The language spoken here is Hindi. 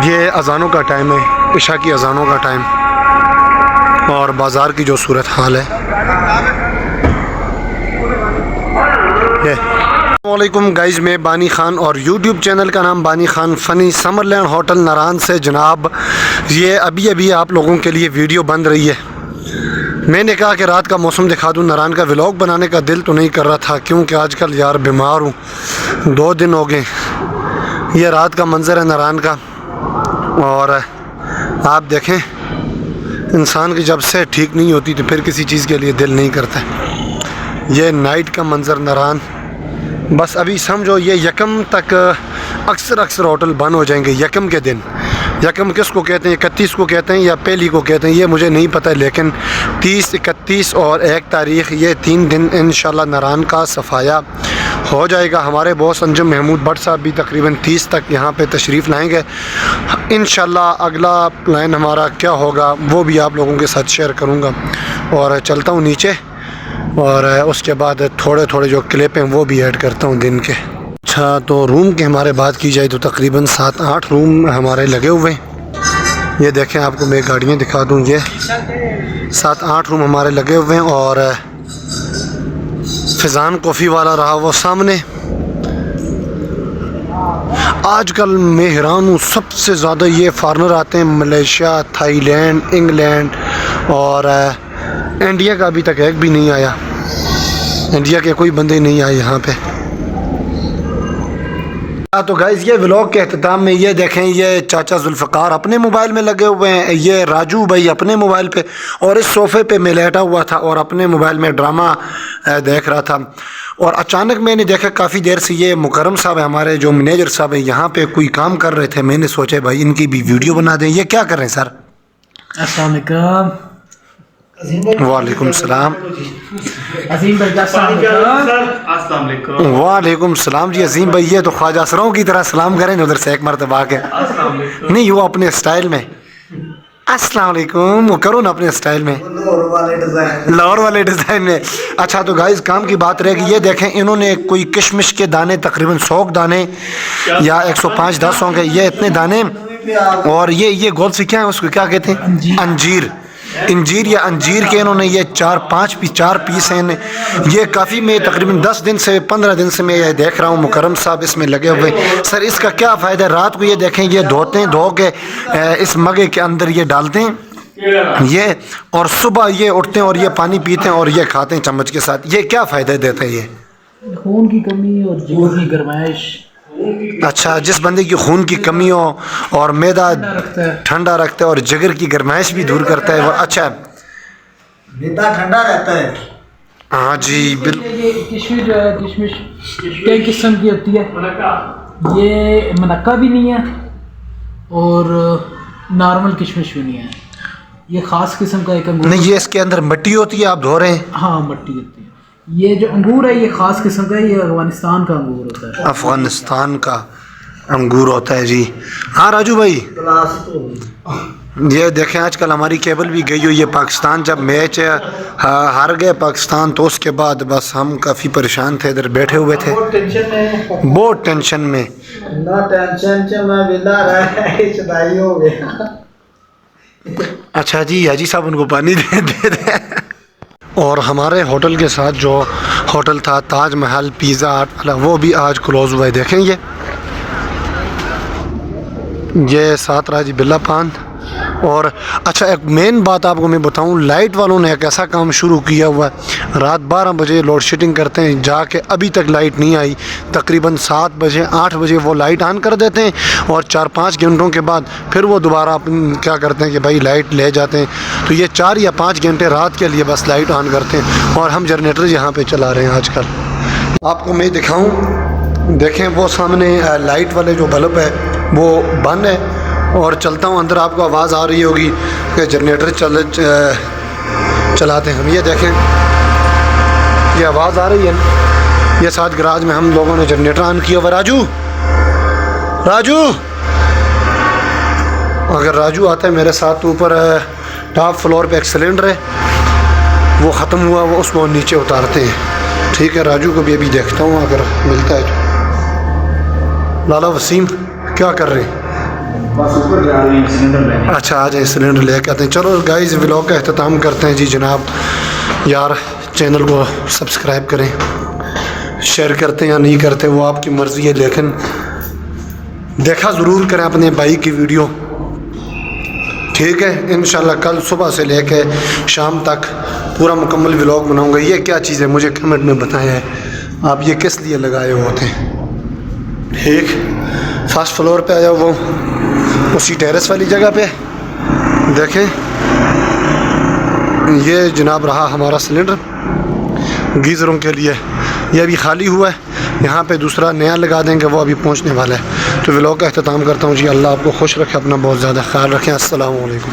ये अजानों का टाइम है, इशा की अजानों का टाइम, और बाज़ार की जो सूरत हाल है ये। अस्सलामुअलैकुम गाइज़, मैं बानी ख़ान और यूट्यूब चैनल का नाम बानी ख़ान फ़नी। समरलैंड होटल नारान से जनाब ये अभी आप लोगों के लिए वीडियो बन रही है। मैंने कहा कि रात का मौसम दिखा दूँ। नारान का व्लॉग बनाने का दिल तो नहीं कर रहा था क्योंकि आजकल यार बीमार हूँ, 2 दिन हो गए। ये रात का मंज़र है नारान का, और आप देखें इंसान की जब से ठीक नहीं होती तो फिर किसी चीज़ के लिए दिल नहीं करता। ये नाइट का मंज़र नारान, बस अभी समझो ये यकम तक अक्सर होटल बंद हो जाएंगे। यकम के दिन, यकम किसको कहते हैं, 31 को कहते हैं या पहली को कहते हैं, ये मुझे नहीं पता, लेकिन 30, 31 और 1 तारीख़ ये 3 दिन इंशाल्लाह नारान का सफाया हो जाएगा। हमारे बॉस अंजुम महमूद भट्ट साहब भी तकरीबन 30 तक यहाँ पे तशरीफ़ लाएंगे इंशाल्लाह। अगला प्लान हमारा क्या होगा वो भी आप लोगों के साथ शेयर करूँगा। और चलता हूँ नीचे, और उसके बाद थोड़े जो क्लिप हैं वो भी ऐड करता हूँ दिन के। अच्छा, तो रूम की हमारे बात की जाए तो तकरीबन 7-8 रूम हमारे लगे हुए हैं। ये देखें, आपको मैं गाड़ियाँ दिखा दूँ, ये 7-8 रूम हमारे लगे हुए हैं। और फिजान कॉफ़ी वाला रहा वो सामने। आजकल मैं हैरान हूँ, सबसे ज़्यादा ये फॉरेनर आते हैं, मलेशिया, थाईलैंड, इंग्लैंड और इंडिया का अभी तक एक भी नहीं आया। इंडिया के कोई बंदे नहीं आए यहाँ पे। तो गाइज़ ये व्लॉग के अख्ताम में ये देखें, ये चाचा जुल्फ़कार अपने मोबाइल में लगे हुए हैं, ये राजू भाई अपने मोबाइल पे, और इस सोफ़े पे मैं लेटा हुआ था और अपने मोबाइल में ड्रामा देख रहा था। और अचानक मैंने देखा काफ़ी देर से ये मुकर्रम साहब है, हमारे जो मैनेजर साहब है, यहाँ पे कोई काम कर रहे थे। मैंने सोचा भाई इनकी भी वीडियो बना दें। ये क्या कर रहे हैं सर? अस्सलाम वालेकुम। वालेकुम सलाम। अजीम भाई वालेकुम सलाम जी। अजीम भाई ये तो ख्वाजा असराओं की तरह सलाम करें उधर से एक मरतबा के। नहीं, वो अपने स्टाइल में अस्सलाम वालेकुम वो करो ना अपने स्टाइल में, लाहौर वाले डिज़ाइन में। अच्छा, तो गाइस काम की बात रहेगी। ये देखें, इन्होंने कोई किशमिश के दाने तकरीबन 100 दाने या 105-10 होंगे, ये इतने दाने। और ये गोल से क्या है, उसको क्या कहते हैं? अंजीर, इंजीर या अंजीर के इन्होंने ये 4 पीस हैं। ये काफ़ी, मैं तकरीबन 10 दिन से 15 दिन से मैं ये देख रहा हूँ मुकर्रम साहब इसमें लगे हुए। सर इसका क्या फ़ायदा है? रात को ये देखें, ये धोते हैं, धो के इस मगे के अंदर ये डालते हैं ये, और सुबह ये उठते हैं और ये पानी पीते हैं और ये खाते हैं चम्मच के साथ। ये क्या फ़ायदा देता है? ये खून की कमी और जिगर की गर्माइश। अच्छा, जिस बंदे की खून की कमी हो और मैदा ठंडा रखता है और जिगर की गर्माइश भी दूर करता है वो। अच्छा, मैदा ठंडा रहता है। हाँ जी बिल्कुल। ये किशमिश जो है, किशमिश कई किस्म की होती है। ये मनक्का भी नहीं है और नॉर्मल किशमिश भी नहीं है, ये ख़ास किस्म का एक अंगूर नहीं, ये इसके अंदर मिट्टी होती है, आप धो रहे हैं? हाँ, मिट्टी होती है। ये जो अंगूर है ये ख़ास किस्म का है, ये अफगानिस्तान का अंगूर होता है। अफगानिस्तान का अंगूर होता है जी। हाँ राजू भाई, ये देखें आजकल हमारी केबल भी गई हुई है पाकिस्तान। जब मैच हार गए पाकिस्तान तो उसके बाद बस हम काफ़ी परेशान थे, इधर बैठे हुए थे बहुत टेंशन में। ना टेंशन से मैं विला रहा हो गया। अच्छा जी, हाजी साहब उनको पानी दे। और हमारे होटल के साथ जो होटल था ताज महल पिज़्ज़ा हट वाला, वो भी आज क्लोज़ हुआ है। देखें ये 7 राजी बिल्ला पान। और अच्छा, एक मेन बात आपको मैं बताऊं, लाइट वालों ने एक ऐसा काम शुरू किया हुआ है, रात 12 बजे लोड शेडिंग करते हैं जाके, अभी तक लाइट नहीं आई। तकरीबन 7 बजे 8 बजे वो लाइट ऑन कर देते हैं और 4-5 घंटों के बाद फिर वो दोबारा क्या करते हैं कि भाई लाइट ले जाते हैं। तो ये 4 या 5 घंटे रात के लिए बस लाइट ऑन करते हैं, और हम जनरेटर यहाँ पर चला रहे हैं आजकल। आपको मैं दिखाऊँ, देखें वो सामने लाइट वाले जो बल्ब है वो बंद है, और चलता हूँ अंदर, आपको आवाज़ आ रही होगी कि जनरेटर चलाते हैं हम। ये देखें, ये आवाज़ आ रही है ना, ये साथ गराज में हम लोगों ने जनरेटर ऑन किया हुआ। राजू अगर राजू आता है मेरे साथ, तो ऊपर टॉप फ्लोर पे एक सिलेंडर है, वो ख़त्म हुआ, वो उसको नीचे उतारते हैं। ठीक है, राजू को भी अभी देखता हूँ अगर मिलता है तो। लाला वसीम क्या कर रहे हैं? बस ऊपर जा रही है सिलेंडर लेने। अच्छा आ जाए सिलेंडर लेके आते हैं। चलो गाइस व्लॉग का अख्ताम करते हैं जी जनाब। यार चैनल को सब्सक्राइब करें, शेयर करते हैं या नहीं करते वो आपकी मर्ज़ी है, लेकिन देखा ज़रूर करें अपने भाई की वीडियो। ठीक है, इंशाल्लाह कल सुबह से लेके शाम तक पूरा मुकम्मल व्लॉग बनाऊंगा। ये क्या चीज़ है मुझे कमेंट में बताएं, आप ये किस लिए लगाए होते हैं। ठीक, फर्स्ट फ्लोर पे आ जाओ, वो उसी टेरेस वाली जगह पे देखें। ये जनाब रहा हमारा सिलेंडर गीज़रों के लिए, ये अभी खाली हुआ है। यहाँ पे दूसरा नया लगा देंगे, वो अभी पहुँचने वाला है। तो व्लॉग का अख्ताम करता हूँ जी। अल्लाह आपको खुश रखे, अपना बहुत ज़्यादा ख्याल रखें। अस्सलाम वालेकुम।